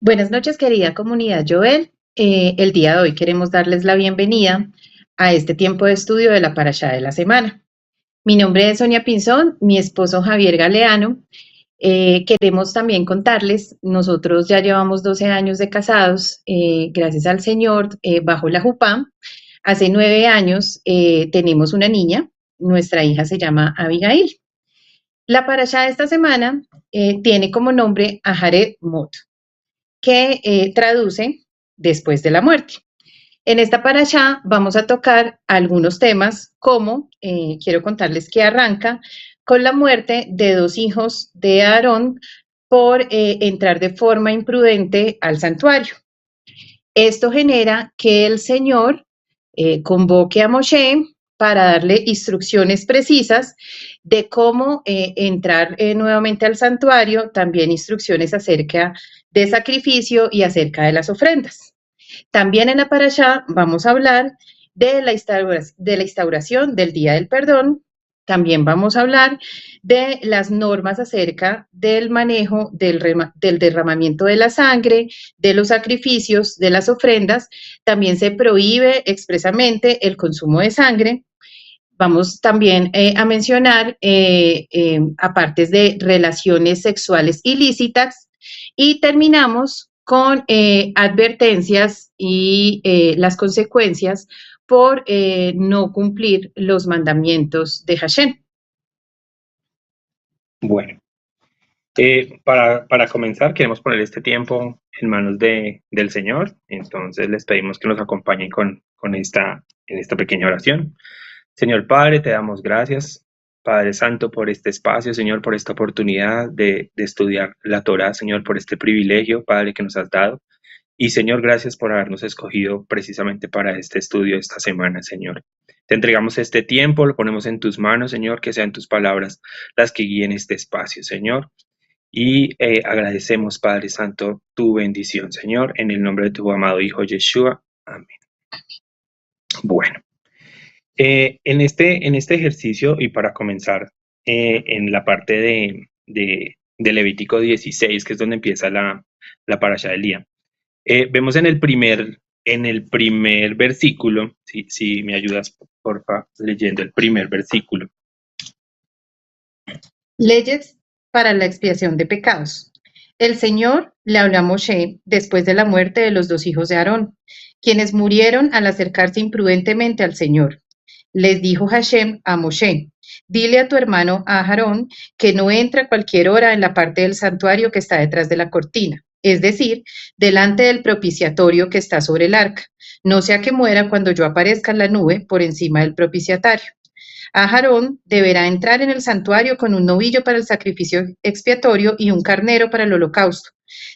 Buenas noches, querida comunidad Joel. El día de hoy queremos darles la bienvenida a este tiempo de estudio de la Parashá de la semana. Mi nombre es Sonia Pinzón, mi esposo Javier Galeano. Queremos también contarles, nosotros ya llevamos 12 años de casados, gracias al Señor, bajo la Jupá. Hace 9 años tenemos una niña, nuestra hija se llama Abigail. La Parashá de esta semana tiene como nombre Aharet Mot, que traduce después de la muerte. En esta parashá vamos a tocar algunos temas como, quiero contarles que arranca con la muerte de dos hijos de Aarón por entrar de forma imprudente al santuario. Esto genera que el Señor convoque a Moshe para darle instrucciones precisas de cómo entrar nuevamente al santuario, también instrucciones acerca de sacrificio y acerca de las ofrendas. También en la parashá vamos a hablar de la instauración del Día del Perdón. También vamos a hablar de las normas acerca del manejo del derramamiento de la sangre, de los sacrificios, de las ofrendas. También se prohíbe expresamente el consumo de sangre. Vamos también a mencionar apartes de relaciones sexuales ilícitas y terminamos con advertencias y las consecuencias por no cumplir los mandamientos de Hashem. Bueno, para comenzar, queremos poner este tiempo en manos del Señor. Entonces les pedimos que nos acompañen en esta pequeña oración. Señor Padre, te damos gracias, Padre Santo, por este espacio, Señor, por esta oportunidad de estudiar la Torá, Señor, por este privilegio, Padre, que nos has dado. Y Señor, gracias por habernos escogido precisamente para este estudio esta semana, Señor. Te entregamos este tiempo, lo ponemos en tus manos, Señor, que sean tus palabras las que guíen este espacio, Señor. Y agradecemos, Padre Santo, tu bendición, Señor, en el nombre de tu amado Hijo Yeshua. Amén. Bueno, en este ejercicio y para comenzar, en la parte de Levítico 16, que es donde empieza la parashá del día, vemos en el primer versículo, si me ayudas, porfa, leyendo el primer versículo. Leyes para la expiación de pecados. El Señor le habló a Moshe después de la muerte de los dos hijos de Aarón, quienes murieron al acercarse imprudentemente al Señor. Les dijo Hashem a Moshe: dile a tu hermano a Aarón que no entre a cualquier hora en la parte del santuario que está detrás de la cortina, es decir, delante del propiciatorio que está sobre el arca, no sea que muera cuando yo aparezca en la nube por encima del propiciatario. Aarón deberá entrar en el santuario con un novillo para el sacrificio expiatorio y un carnero para el holocausto.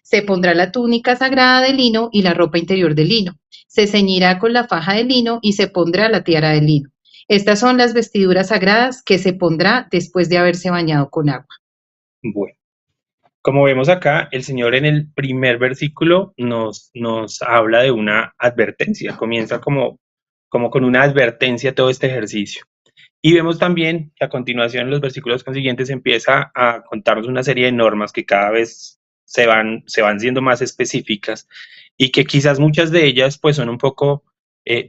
Se pondrá la túnica sagrada de lino y la ropa interior de lino. Se ceñirá con la faja de lino y se pondrá la tiara de lino. Estas son las vestiduras sagradas que se pondrá después de haberse bañado con agua. Bueno, como vemos acá, el Señor en el primer versículo nos habla de una advertencia. Comienza como con una advertencia todo este ejercicio. Y vemos también que a continuación en los versículos consiguientes empieza a contarnos una serie de normas que cada vez se van siendo más específicas y que quizás muchas de ellas pues son un poco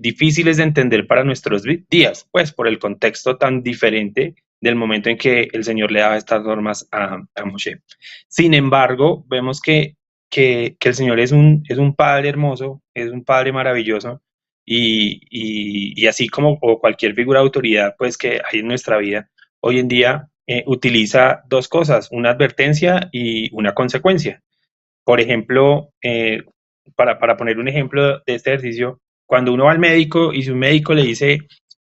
difíciles de entender para nuestros días, pues por el contexto tan diferente del momento en que el Señor le daba estas normas a Moshe. Sin embargo, vemos que el Señor es un Padre hermoso, es un Padre maravilloso, y así como cualquier figura de autoridad pues que hay en nuestra vida, hoy en día utiliza dos cosas, una advertencia y una consecuencia. Por ejemplo, para poner un ejemplo de este ejercicio, cuando uno va al médico y si un médico le dice,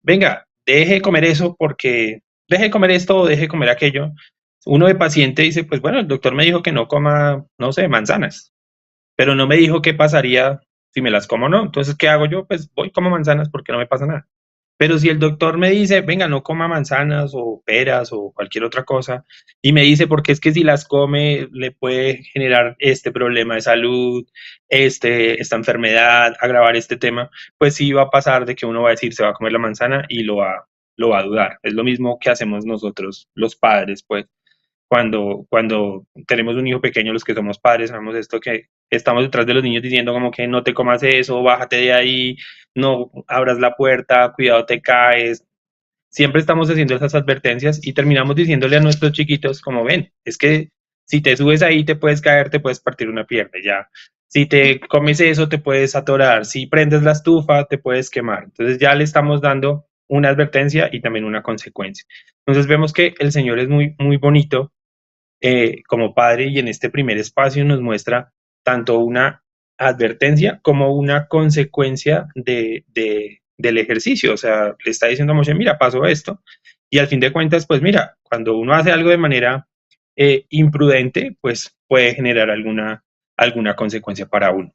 venga, deje de comer eso porque deje de comer esto o deje de comer aquello, uno de paciente dice, pues bueno, el doctor me dijo que no coma, no sé, manzanas, pero no me dijo qué pasaría si me las como o no. Entonces, ¿qué hago yo? Pues voy como manzanas porque no me pasa nada. Pero si el doctor me dice, venga, no coma manzanas o peras o cualquier otra cosa, y me dice, porque es que si las come le puede generar este problema de salud, esta enfermedad, agravar este tema, pues sí va a pasar de que uno va a decir, se va a comer la manzana y lo va a dudar. Es lo mismo que hacemos nosotros, los padres, pues. cuando tenemos un hijo pequeño, los que somos padres, sabemos esto, que estamos detrás de los niños diciendo como que no te comas eso, bájate de ahí, no abras la puerta, cuidado te caes. Siempre estamos haciendo esas advertencias y terminamos diciéndole a nuestros chiquitos como ven, es que si te subes ahí te puedes caer, te puedes partir una pierna, ya. Si te comes eso te puedes atorar, si prendes la estufa te puedes quemar. Entonces ya le estamos dando una advertencia y también una consecuencia. Entonces vemos que el Señor es muy, muy bonito como padre y en este primer espacio nos muestra tanto una advertencia como una consecuencia del ejercicio. O sea, le está diciendo a Moshe, mira, pasó esto. Y al fin de cuentas, pues mira, cuando uno hace algo de manera imprudente, pues puede generar alguna consecuencia para uno.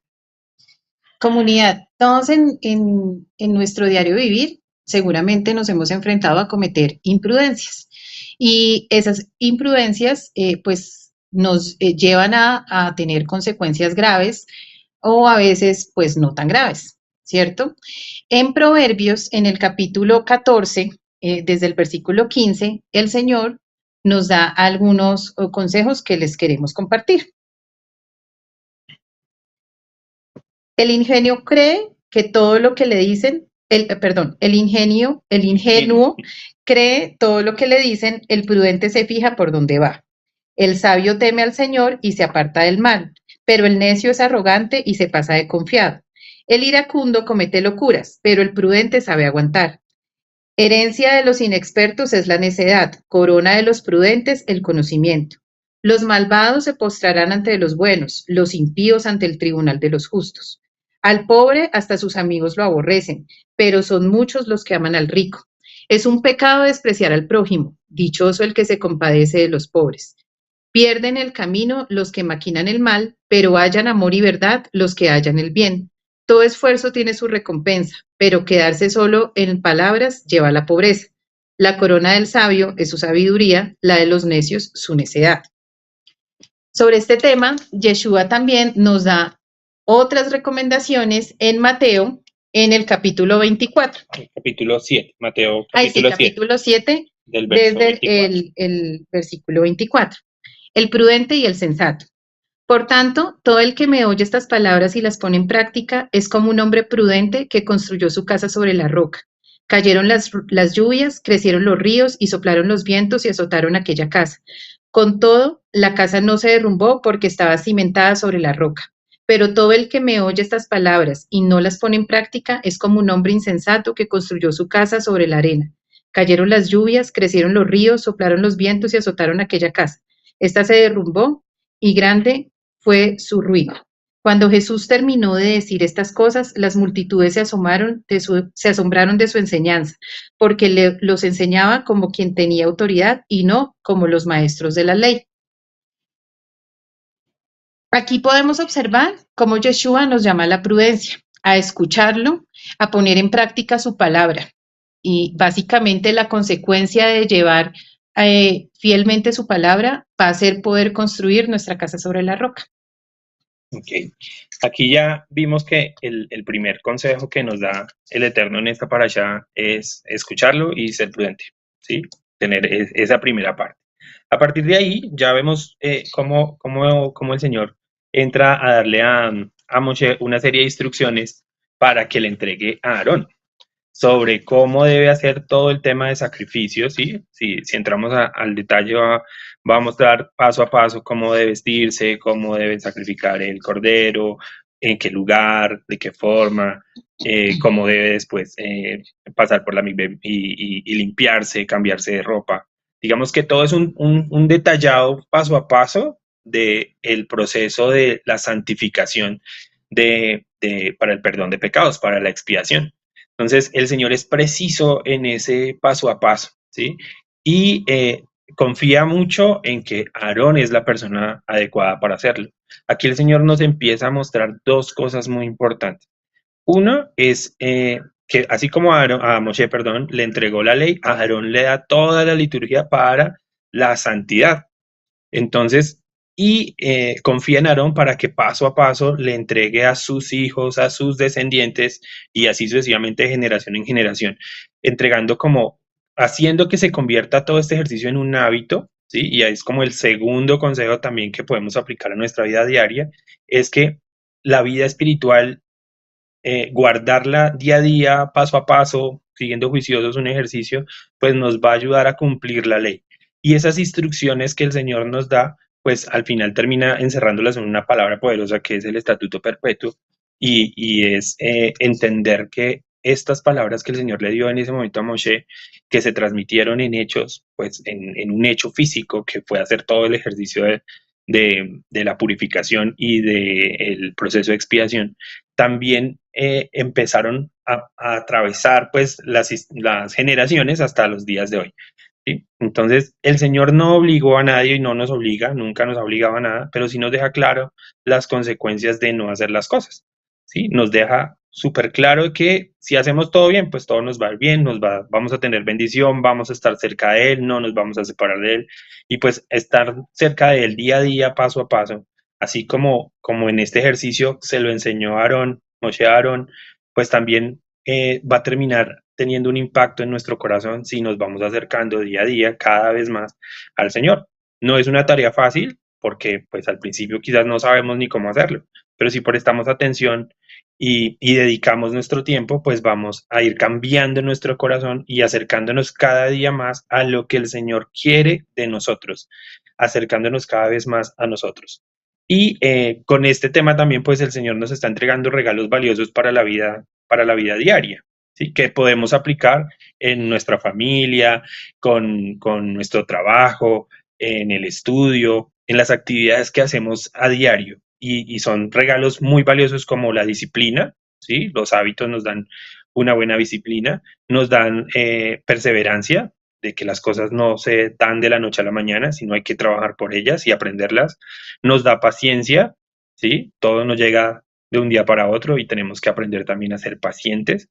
Comunidad, todos en nuestro diario vivir seguramente nos hemos enfrentado a cometer imprudencias y esas imprudencias pues nos llevan a tener consecuencias graves o a veces pues no tan graves, ¿cierto? En Proverbios, en el capítulo 14, desde el versículo 15, el Señor nos da algunos consejos que les queremos compartir. El ingenio cree que todo lo que le dicen, el ingenuo cree todo lo que le dicen, el prudente se fija por dónde va. El sabio teme al Señor y se aparta del mal, pero el necio es arrogante y se pasa de confiado. El iracundo comete locuras, pero el prudente sabe aguantar. Herencia de los inexpertos es la necedad, corona de los prudentes el conocimiento. Los malvados se postrarán ante los buenos, los impíos ante el tribunal de los justos. Al pobre hasta sus amigos lo aborrecen, pero son muchos los que aman al rico. Es un pecado despreciar al prójimo, dichoso el que se compadece de los pobres. Pierden el camino los que maquinan el mal, pero hallan amor y verdad los que hallan el bien. Todo esfuerzo tiene su recompensa, pero quedarse solo en palabras lleva a la pobreza. La corona del sabio es su sabiduría, la de los necios su necedad. Sobre este tema, Yeshua también nos da otras recomendaciones en Mateo, en el capítulo 24. Capítulo 7, Mateo capítulo capítulo 7, capítulo 7, del verso desde 24. el versículo 24. El prudente y el sensato. Por tanto, todo el que me oye estas palabras y las pone en práctica es como un hombre prudente que construyó su casa sobre la roca. Cayeron las lluvias, crecieron los ríos y soplaron los vientos y azotaron aquella casa. Con todo, la casa no se derrumbó porque estaba cimentada sobre la roca. Pero todo el que me oye estas palabras y no las pone en práctica es como un hombre insensato que construyó su casa sobre la arena. Cayeron las lluvias, crecieron los ríos, soplaron los vientos y azotaron aquella casa. Esta se derrumbó y grande fue su ruina. Cuando Jesús terminó de decir estas cosas, las multitudes se asombraron de su enseñanza, porque los enseñaba como quien tenía autoridad y no como los maestros de la ley. Aquí podemos observar cómo Yeshua nos llama a la prudencia, a escucharlo, a poner en práctica su palabra. Y básicamente la consecuencia de llevar fielmente su palabra va a ser poder construir nuestra casa sobre la roca. Okay. Aquí ya vimos que el primer consejo que nos da el Eterno en esta parasha es escucharlo y ser prudente, ¿sí? Tener esa primera parte. A partir de ahí ya vemos cómo el Señor entra a darle a Moshe una serie de instrucciones para que le entregue a Aarón sobre cómo debe hacer todo el tema de sacrificios, ¿sí? Si entramos al detalle, va a mostrar paso a paso cómo debe vestirse, cómo debe sacrificar el cordero, en qué lugar, de qué forma, cómo debe después pasar por la mikveh y limpiarse, cambiarse de ropa. Digamos que todo es un detallado paso a paso del proceso de la santificación para el perdón de pecados, para la expiación. Entonces, el Señor es preciso en ese paso a paso, ¿sí? Y confía mucho en que Aarón es la persona adecuada para hacerlo. Aquí el Señor nos empieza a mostrar dos cosas muy importantes. Uno es que así como a Moshe, le entregó la ley, a Aarón le da toda la liturgia para la santidad. Entonces, confía en Aarón para que paso a paso le entregue a sus hijos, a sus descendientes y así sucesivamente de generación en generación, entregando como, haciendo que se convierta todo este ejercicio en un hábito ¿sí? Y ahí es como el segundo consejo también que podemos aplicar a nuestra vida diaria, es que la vida espiritual, guardarla día a día, paso a paso, siguiendo juiciosos un ejercicio, pues nos va a ayudar a cumplir la ley. Y esas instrucciones que el Señor nos da, pues al final termina encerrándolas en una palabra poderosa que es el estatuto perpetuo y es entender que estas palabras que el Señor le dio en ese momento a Moshe, que se transmitieron en hechos, pues en un hecho físico que fue hacer todo el ejercicio de la purificación y del proceso de expiación, también empezaron a atravesar pues las generaciones hasta los días de hoy. ¿Sí? Entonces, el Señor no obligó a nadie y no nos obliga, nunca nos ha obligado a nada, pero sí nos deja claro las consecuencias de no hacer las cosas. ¿Sí? Nos deja súper claro que si hacemos todo bien, pues todo nos va a ir bien, vamos a tener bendición, vamos a estar cerca de Él, no nos vamos a separar de Él, y pues estar cerca de Él día a día, paso a paso, así como en este ejercicio se lo enseñó Aarón, Moshe Aarón, pues también va a terminar teniendo un impacto en nuestro corazón si nos vamos acercando día a día cada vez más al Señor. No es una tarea fácil porque pues al principio quizás no sabemos ni cómo hacerlo, pero si prestamos atención y dedicamos nuestro tiempo, pues vamos a ir cambiando nuestro corazón y acercándonos cada día más a lo que el Señor quiere de nosotros, acercándonos cada vez más a nosotros. Y con este tema también, pues el Señor nos está entregando regalos valiosos para la vida diaria, ¿sí? Que podemos aplicar en nuestra familia, con nuestro trabajo, en el estudio, en las actividades que hacemos a diario. Y son regalos muy valiosos como la disciplina, ¿sí? Los hábitos nos dan una buena disciplina, nos dan perseverancia, de que las cosas no se dan de la noche a la mañana, sino hay que trabajar por ellas y aprenderlas. Nos da paciencia, ¿sí? Todo nos llega de un día para otro y tenemos que aprender también a ser pacientes.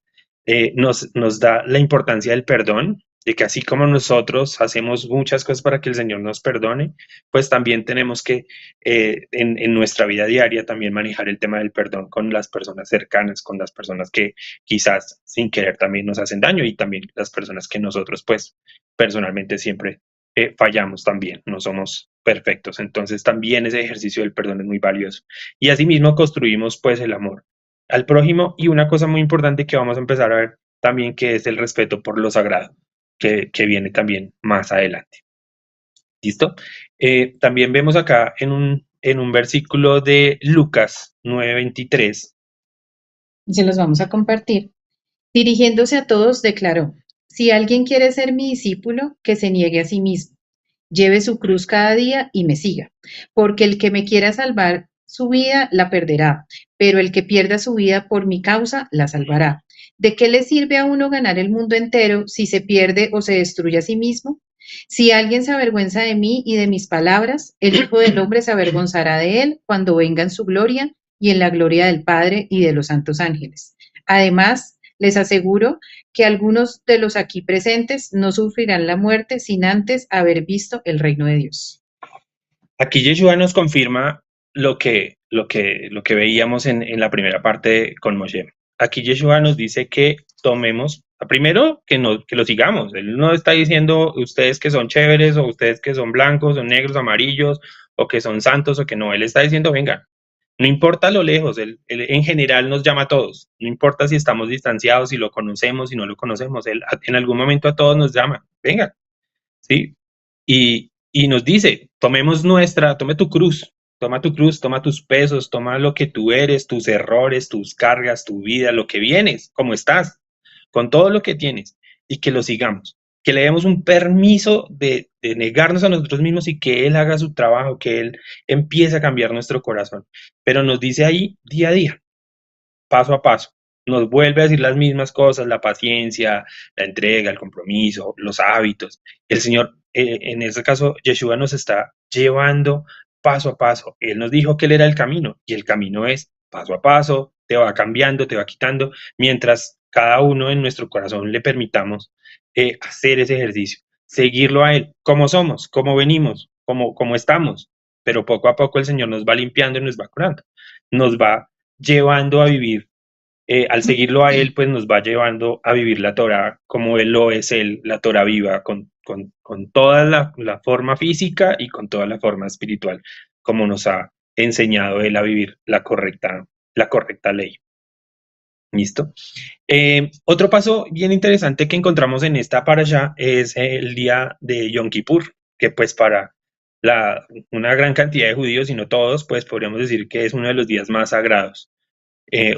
Nos da la importancia del perdón, de que así como nosotros hacemos muchas cosas para que el Señor nos perdone, pues también tenemos que en nuestra vida diaria también manejar el tema del perdón con las personas cercanas, con las personas que quizás sin querer también nos hacen daño y también las personas que nosotros pues personalmente siempre fallamos también, no somos perfectos. Entonces también ese ejercicio del perdón es muy valioso. Y asimismo construimos pues el amor al prójimo y una cosa muy importante que vamos a empezar a ver también que es el respeto por lo sagrado, que viene también más adelante. ¿Listo? También vemos acá en un versículo de Lucas 9:23. Se los vamos a compartir. Dirigiéndose a todos, declaró, si alguien quiere ser mi discípulo, que se niegue a sí mismo, lleve su cruz cada día y me siga, porque el que me quiera salvar su vida la perderá, pero el que pierda su vida por mi causa la salvará. ¿De qué le sirve a uno ganar el mundo entero si se pierde o se destruye a sí mismo? Si alguien se avergüenza de mí y de mis palabras, el Hijo del Hombre se avergonzará de él cuando venga en su gloria y en la gloria del Padre y de los santos ángeles. Además, les aseguro que algunos de los aquí presentes no sufrirán la muerte sin antes haber visto el reino de Dios. Aquí Yeshua nos confirma lo que veíamos en la primera parte con Moshe. Aquí Yeshua nos dice que tomemos, primero que, que lo sigamos. Él no está diciendo ustedes que son chéveres o ustedes que son blancos o negros, amarillos o que son santos o que no. Él está diciendo, vengan, no importa lo lejos, él en general nos llama a todos. No importa si estamos distanciados, si lo conocemos, si no lo conocemos. Él en algún momento a todos nos llama, vengan, ¿sí? Y nos dice, tome tu cruz, toma tus pesos, toma lo que tú eres, tus errores, tus cargas, tu vida, lo que vienes, como estás, con todo lo que tienes, y que lo sigamos, que le demos un permiso de negarnos a nosotros mismos y que Él haga su trabajo, que Él empiece a cambiar nuestro corazón. Pero nos dice ahí día a día, paso a paso. Nos vuelve a decir las mismas cosas, la paciencia, la entrega, el compromiso, los hábitos. El Señor, en este caso, Yeshua nos está llevando paso a paso. Él nos dijo que Él era el camino y el camino es paso a paso, te va cambiando, te va quitando, mientras cada uno en nuestro corazón le permitamos hacer ese ejercicio, seguirlo a Él, como somos, como venimos, como estamos. Pero poco a poco el Señor nos va limpiando y nos va curando, nos va llevando a vivir, al seguirlo a Él, pues nos va llevando a vivir la Torah como Él lo es Él, la Torah viva, con con toda la forma física y con toda la forma espiritual, como nos ha enseñado él a vivir la correcta ley. ¿Listo? Otro paso bien interesante que encontramos en esta parasha es el día de Yom Kippur, que pues para una gran cantidad de judíos, y no todos, pues podríamos decir que es uno de los días más sagrados,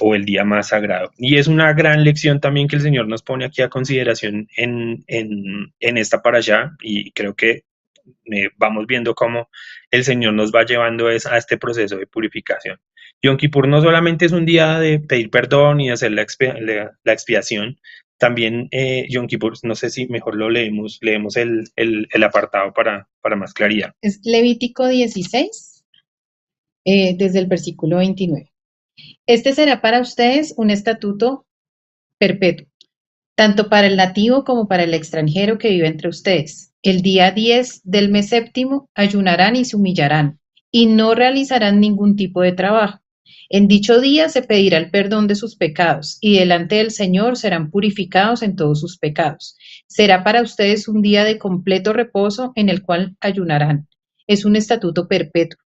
o el día más sagrado. Y es una gran lección también que el Señor nos pone aquí a consideración en esta parasha, y creo que vamos viendo cómo el Señor nos va llevando a este proceso de purificación. Yom Kippur no solamente es un día de pedir perdón y de hacer la expiación, también Yom Kippur, no sé si mejor lo leemos el apartado para más claridad. Es Levítico 16, desde el versículo 29. Este será para ustedes un estatuto perpetuo, tanto para el nativo como para el extranjero que vive entre ustedes. El día 10 del mes séptimo ayunarán y se humillarán, y no realizarán ningún tipo de trabajo. En dicho día se pedirá el perdón de sus pecados, y delante del Señor serán purificados en todos sus pecados. Será para ustedes un día de completo reposo en el cual ayunarán. Es un estatuto perpetuo.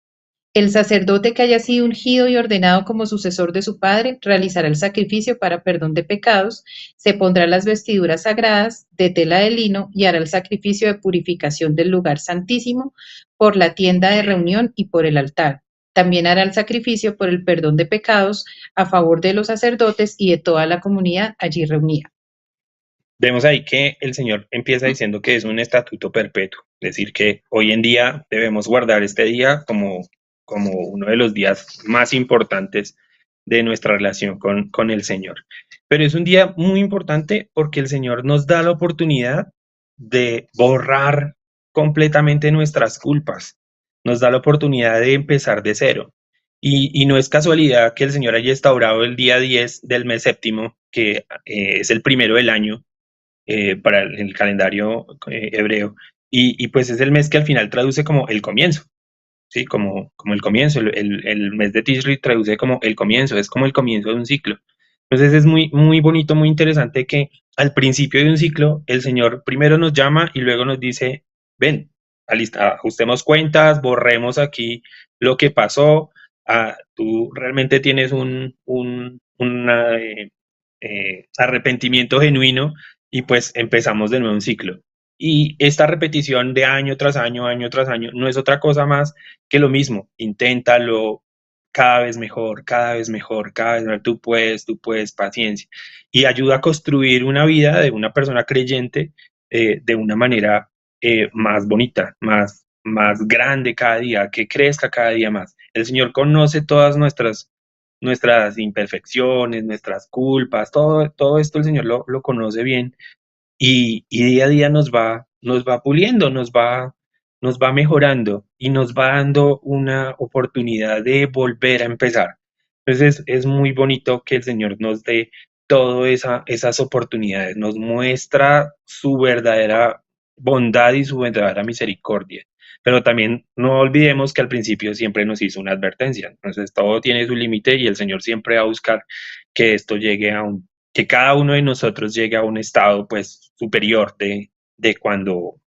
El sacerdote que haya sido ungido y ordenado como sucesor de su padre realizará el sacrificio para perdón de pecados, se pondrá las vestiduras sagradas de tela de lino y hará el sacrificio de purificación del lugar santísimo por la tienda de reunión y por el altar. También hará el sacrificio por el perdón de pecados a favor de los sacerdotes y de toda la comunidad allí reunida. Vemos ahí que el Señor empieza diciendo que es un estatuto perpetuo, es decir, que hoy en día debemos guardar este día como uno de los días más importantes de nuestra relación con el Señor. Pero es un día muy importante porque el Señor nos da la oportunidad de borrar completamente nuestras culpas, nos da la oportunidad de empezar de cero. Y no es casualidad que el Señor haya instaurado el día 10 del mes séptimo, que es el primero del año, para el calendario hebreo, y pues es el mes que al final traduce como el comienzo, ¿sí? Como el comienzo, el mes de Tishri traduce como el comienzo, es como el comienzo de un ciclo. Entonces es muy, muy bonito, muy interesante que al principio de un ciclo el Señor primero nos llama y luego nos dice, ven, ajustemos cuentas, borremos aquí lo que pasó, tú realmente tienes arrepentimiento genuino, y pues empezamos de nuevo un ciclo. Y esta repetición de año tras año, no es otra cosa más que lo mismo. Inténtalo cada vez mejor, cada vez mejor, cada vez mejor. Tú puedes, paciencia. Y ayuda a construir una vida de una persona creyente de una manera más bonita, más grande cada día, que crezca cada día más. El Señor conoce todas nuestras imperfecciones, nuestras culpas, todo esto el Señor lo conoce bien, y día a día nos va puliendo, nos va mejorando y nos va dando una oportunidad de volver a empezar. Entonces es muy bonito que el Señor nos dé todas esas oportunidades, nos muestra su verdadera bondad y su verdadera misericordia. Pero también no olvidemos que al principio siempre nos hizo una advertencia. Entonces todo tiene su límite y el Señor siempre va a buscar que esto llegue que cada uno de nosotros llegue a un estado pues superior de cuando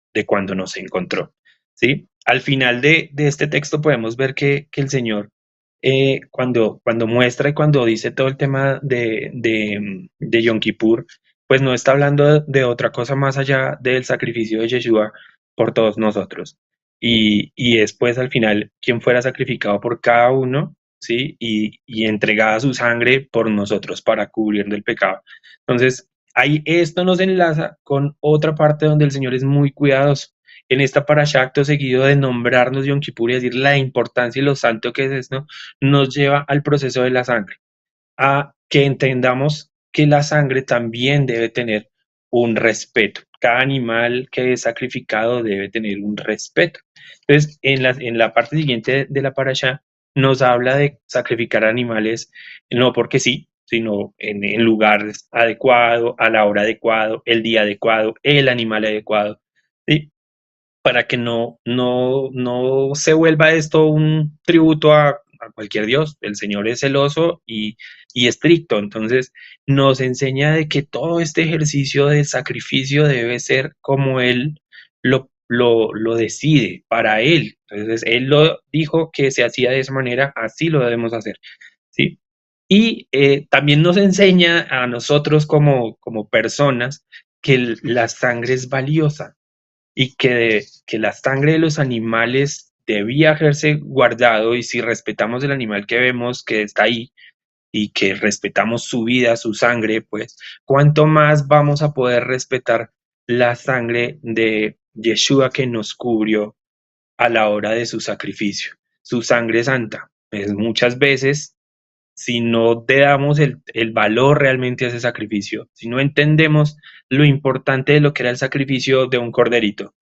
nos encontró, ¿sí? Al final de este texto podemos ver que el Señor, cuando muestra y cuando dice todo el tema de Yom Kippur, pues no está hablando de otra cosa más allá del sacrificio de Yeshua por todos nosotros. Y es pues al final quien fuera sacrificado por cada uno, ¿sí? Y entregada su sangre por nosotros para cubrir del pecado. Entonces, ahí esto nos enlaza con otra parte donde el Señor es muy cuidadoso. En esta parashá, acto seguido de nombrarnos Yom Kippur y decir la importancia y lo santo que es esto, nos lleva al proceso de la sangre, a que entendamos que la sangre también debe tener un respeto. Cada animal que es sacrificado debe tener un respeto. Entonces, en la parte siguiente de la parashá, nos habla de sacrificar animales no porque sí, sino en lugares adecuado, a la hora adecuado, el día adecuado, el animal adecuado, ¿sí? Para que no se vuelva esto un tributo a cualquier dios. El Señor es celoso y estricto, entonces nos enseña de que todo este ejercicio de sacrificio debe ser como Él lo decide para él. Entonces, él lo dijo que se hacía de esa manera, así lo debemos hacer, ¿sí? Y también nos enseña a nosotros como personas que la sangre es valiosa y que la sangre de los animales debía haberse guardado, y si respetamos el animal que vemos que está ahí y que respetamos su vida, su sangre, pues cuánto más vamos a poder respetar la sangre de Yeshua que nos cubrió a la hora de su sacrificio, su sangre santa. Pues muchas veces, si no te damos el valor realmente a ese sacrificio, si no entendemos lo importante de lo que era el sacrificio de un corderito,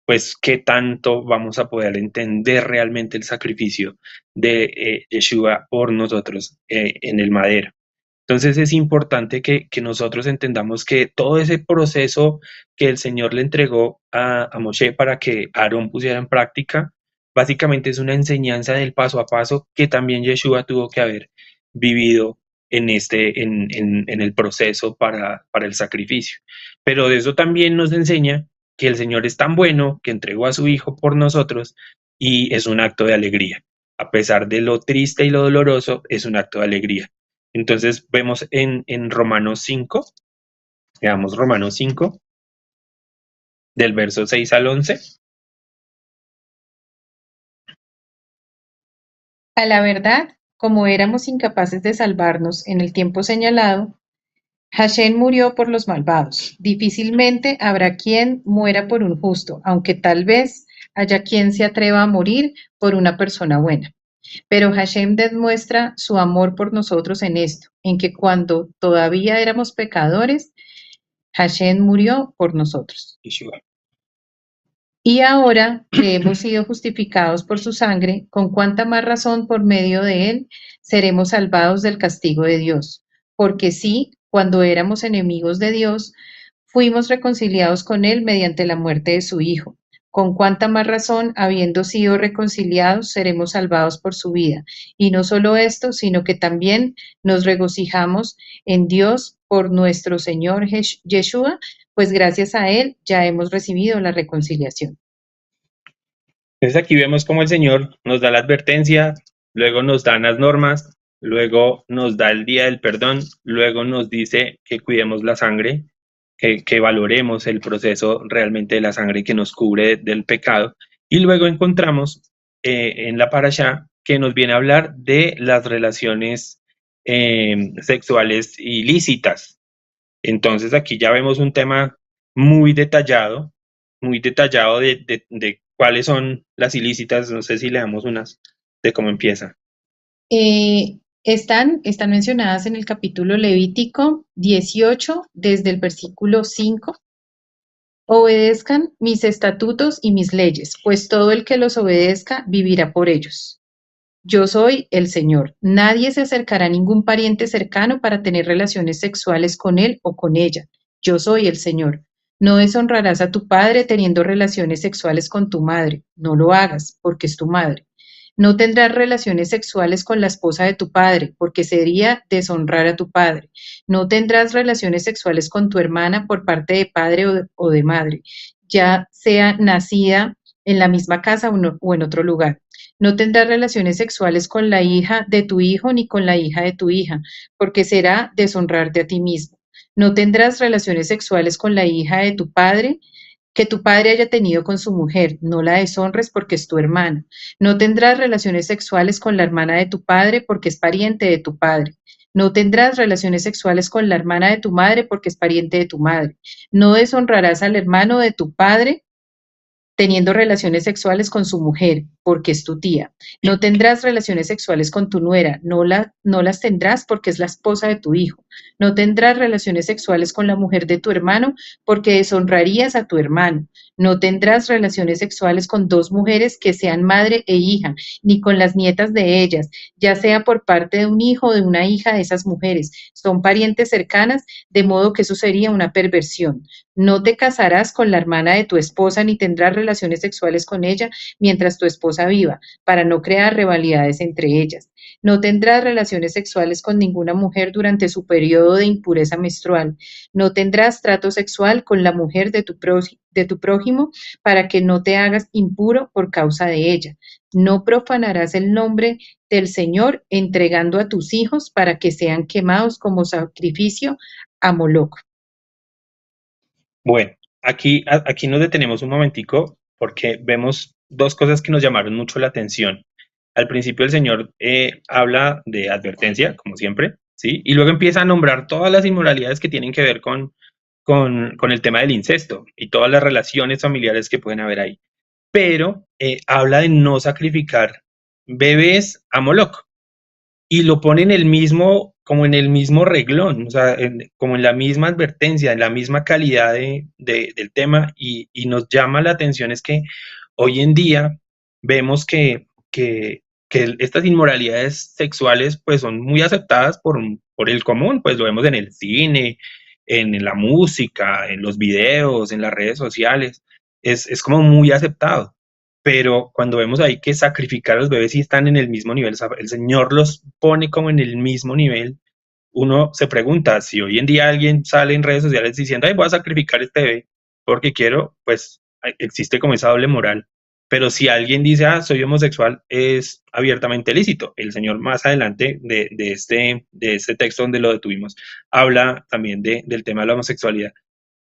pues qué tanto vamos a poder entender realmente el sacrificio de Yeshua por nosotros en el madero. Entonces es importante que nosotros entendamos que todo ese proceso que el Señor le entregó a Moshe para que Aarón pusiera en práctica, básicamente es una enseñanza del paso a paso que también Yeshua tuvo que haber vivido en el proceso para el sacrificio. Pero de eso también nos enseña que el Señor es tan bueno que entregó a su Hijo por nosotros, y es un acto de alegría. A pesar de lo triste y lo doloroso, es un acto de alegría. Entonces vemos en Romanos 5, veamos Romanos 5, del verso 6 al 11. A la verdad, como éramos incapaces de salvarnos en el tiempo señalado, Hashem murió por los malvados. Difícilmente habrá quien muera por un justo, aunque tal vez haya quien se atreva a morir por una persona buena. Pero Hashem demuestra su amor por nosotros en esto, en que cuando todavía éramos pecadores, Hashem murió por nosotros. Yeshua. Y ahora que hemos sido justificados por su sangre, con cuánta más razón por medio de él seremos salvados del castigo de Dios. Porque sí, cuando éramos enemigos de Dios, fuimos reconciliados con él mediante la muerte de su Hijo. Con cuánta más razón, habiendo sido reconciliados, seremos salvados por su vida. Y no solo esto, sino que también nos regocijamos en Dios por nuestro Señor Yeshua, pues gracias a él ya hemos recibido la reconciliación. Entonces aquí vemos cómo el Señor nos da la advertencia, luego nos dan las normas, luego nos da el día del perdón, luego nos dice que cuidemos la sangre, que valoremos el proceso realmente de la sangre que nos cubre del pecado, y luego encontramos en la parashá que nos viene a hablar de las relaciones sexuales ilícitas. Entonces aquí ya vemos un tema muy detallado de cuáles son las ilícitas. No sé si le damos unas de cómo empieza. Están mencionadas en el capítulo Levítico 18, desde el versículo 5. Obedezcan mis estatutos y mis leyes, pues todo el que los obedezca vivirá por ellos. Yo soy el Señor. Nadie se acercará a ningún pariente cercano para tener relaciones sexuales con él o con ella. Yo soy el Señor. No deshonrarás a tu padre teniendo relaciones sexuales con tu madre. No lo hagas, porque es tu madre. No tendrás relaciones sexuales con la esposa de tu padre, porque sería deshonrar a tu padre. No tendrás relaciones sexuales con tu hermana por parte de padre o de madre, ya sea nacida en la misma casa o en otro lugar. No tendrás relaciones sexuales con la hija de tu hijo ni con la hija de tu hija, porque será deshonrarte a ti mismo. No tendrás relaciones sexuales con la hija de tu padre que tu padre haya tenido con su mujer. No la deshonres porque es tu hermana. No tendrás relaciones sexuales con la hermana de tu padre porque es pariente de tu padre. No tendrás relaciones sexuales con la hermana de tu madre porque es pariente de tu madre. No deshonrarás al hermano de tu padre teniendo relaciones sexuales con su mujer, porque es tu tía. No tendrás relaciones sexuales con tu nuera, no las tendrás porque es la esposa de tu hijo. No tendrás relaciones sexuales con la mujer de tu hermano, porque deshonrarías a tu hermano. No tendrás relaciones sexuales con dos mujeres que sean madre e hija, ni con las nietas de ellas, ya sea por parte de un hijo o de una hija de esas mujeres. Son parientes cercanas, de modo que eso sería una perversión. No te casarás con la hermana de tu esposa ni tendrás relaciones sexuales con ella mientras tu esposa viva, para no crear rivalidades entre ellas. No tendrás relaciones sexuales con ninguna mujer durante su periodo de impureza menstrual. No tendrás trato sexual con la mujer de tu de tu prójimo para que no te hagas impuro por causa de ella. No profanarás el nombre del Señor entregando a tus hijos para que sean quemados como sacrificio a Moloc. Bueno, aquí nos detenemos un momentico porque vemos dos cosas que nos llamaron mucho la atención. Al principio el Señor habla de advertencia, como siempre, ¿sí? Y luego empieza a nombrar todas las inmoralidades que tienen que ver con el tema del incesto y todas las relaciones familiares que pueden haber ahí. Pero habla de no sacrificar bebés a Moloc y lo pone en el mismo, como en el mismo reglón, o sea, como en la misma advertencia, en la misma calidad del tema, y nos llama la atención es que hoy en día vemos que estas inmoralidades sexuales pues son muy aceptadas por el común, pues lo vemos en el cine, en la música, en los videos, en las redes sociales, es como muy aceptado. Pero cuando vemos ahí que sacrificar a los bebés sí están en el mismo nivel, o sea, el Señor los pone como en el mismo nivel, uno se pregunta si hoy en día alguien sale en redes sociales diciendo, ay, voy a sacrificar este bebé porque quiero, pues existe como esa doble moral. Pero si alguien dice, ah, soy homosexual, es abiertamente lícito. El Señor más adelante de este texto donde lo detuvimos, habla también del tema de la homosexualidad.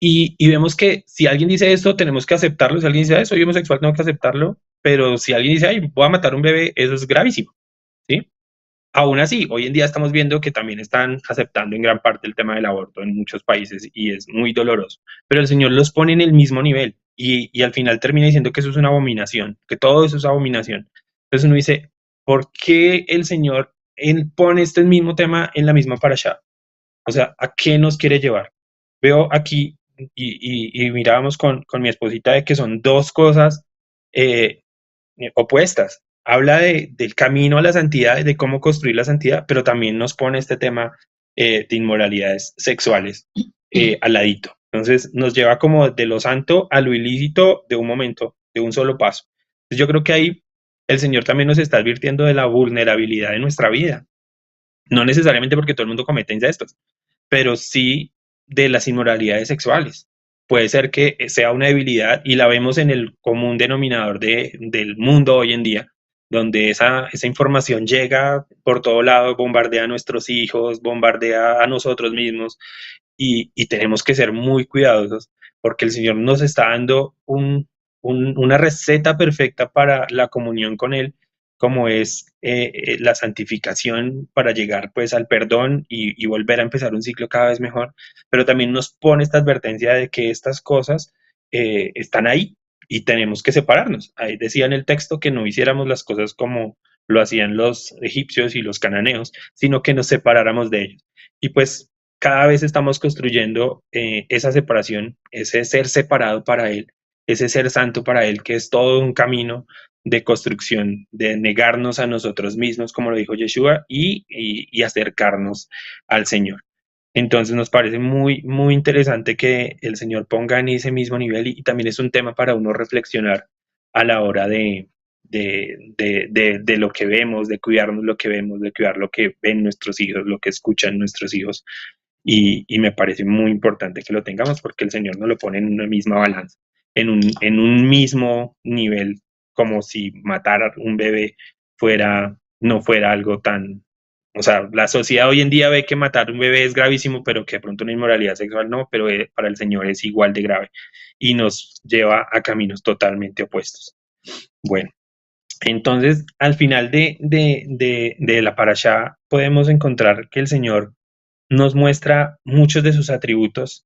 Y vemos que si alguien dice esto, tenemos que aceptarlo. Si alguien dice, "Ay, soy homosexual, tengo que aceptarlo". Pero si alguien dice, ay, voy a matar a un bebé, eso es gravísimo, ¿sí? Aún así, hoy en día estamos viendo que también están aceptando en gran parte el tema del aborto en muchos países y es muy doloroso. Pero el Señor los pone en el mismo nivel y al final termina diciendo que eso es una abominación, que todo eso es abominación. Entonces uno dice, ¿por qué el Señor él pone este mismo tema en la misma parashá? O sea, ¿a qué nos quiere llevar? Veo aquí y mirábamos con mi esposita de que son dos cosas eh, opuestas. Habla del camino a la santidad, de cómo construir la santidad, pero también nos pone este tema de inmoralidades sexuales al ladito. Entonces nos lleva como de lo santo a lo ilícito de un momento, de un solo paso. Entonces, yo creo que ahí el Señor también nos está advirtiendo de la vulnerabilidad de nuestra vida. No necesariamente porque todo el mundo cometa incestos, pero sí de las inmoralidades sexuales. Puede ser que sea una debilidad y la vemos en el común denominador del mundo hoy en día, donde esa información llega por todo lado, bombardea a nuestros hijos, bombardea a nosotros mismos y tenemos que ser muy cuidadosos porque el Señor nos está dando una receta perfecta para la comunión con Él, como es la santificación para llegar pues al perdón y volver a empezar un ciclo cada vez mejor, pero también nos pone esta advertencia de que estas cosas están ahí y tenemos que separarnos. Ahí decía en el texto que no hiciéramos las cosas como lo hacían los egipcios y los cananeos, sino que nos separáramos de ellos. Y pues cada vez estamos construyendo esa separación, ese ser separado para Él, ese ser santo para Él, que es todo un camino de construcción, de negarnos a nosotros mismos, como lo dijo Yeshua, y acercarnos al Señor. Entonces nos parece muy, muy interesante que el Señor ponga en ese mismo nivel y también es un tema para uno reflexionar a la hora de lo que vemos, de cuidarnos lo que vemos, de cuidar lo que ven nuestros hijos, lo que escuchan nuestros hijos. Y me parece muy importante que lo tengamos porque el Señor nos lo pone en una misma balanza, en un mismo nivel, como si matar a un bebé no fuera algo tan... O sea, la sociedad hoy en día ve que matar a un bebé es gravísimo, pero que de pronto una inmoralidad sexual no, pero para el Señor es igual de grave y nos lleva a caminos totalmente opuestos. Bueno, entonces al final de la parashá podemos encontrar que el Señor nos muestra muchos de sus atributos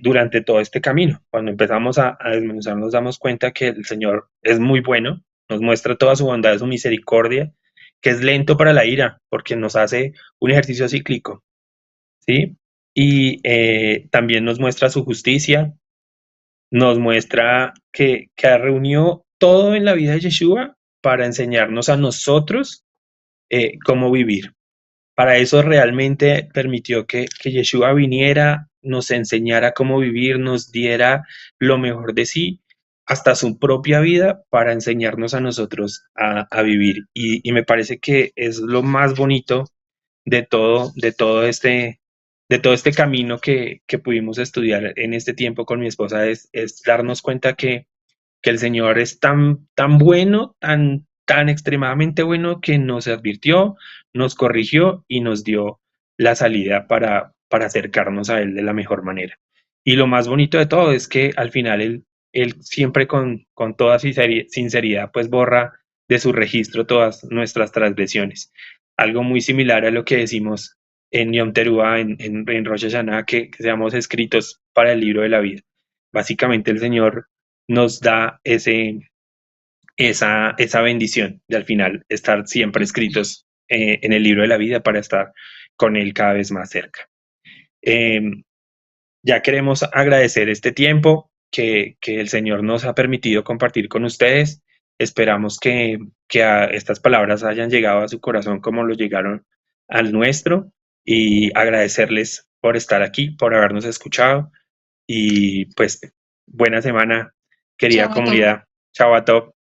durante todo este camino. Cuando empezamos a desmenuzar, nos damos cuenta que el Señor es muy bueno, nos muestra toda su bondad, su misericordia, que es lento para la ira, porque nos hace un ejercicio cíclico, ¿sí? Y también nos muestra su justicia, nos muestra que reunió todo en la vida de Yeshua para enseñarnos a nosotros cómo vivir. Para eso realmente permitió que Yeshua viniera, nos enseñara cómo vivir, nos diera lo mejor de sí, hasta su propia vida, para enseñarnos a nosotros a vivir. Y me parece que es lo más bonito de todo de todo este camino que pudimos estudiar en este tiempo con mi esposa es darnos cuenta que el Señor es tan bueno, tan extremadamente bueno que nos advirtió, nos corrigió y nos dio la salida para acercarnos a Él de la mejor manera. Y lo más bonito de todo es que al final Él siempre con toda sinceridad pues borra de su registro todas nuestras transgresiones. Algo muy similar a lo que decimos en Yom Teruah, en Rosh Hashanah, que seamos escritos para el libro de la vida. Básicamente el Señor nos da esa bendición de al final estar siempre escritos en el libro de la vida para estar con Él cada vez más cerca. Eh, ya queremos agradecer este tiempo que el Señor nos ha permitido compartir con ustedes. Esperamos que estas palabras hayan llegado a su corazón como lo llegaron al nuestro y agradecerles por estar aquí, por habernos escuchado y pues buena semana, querida Chao. comunidad. Chao a todos.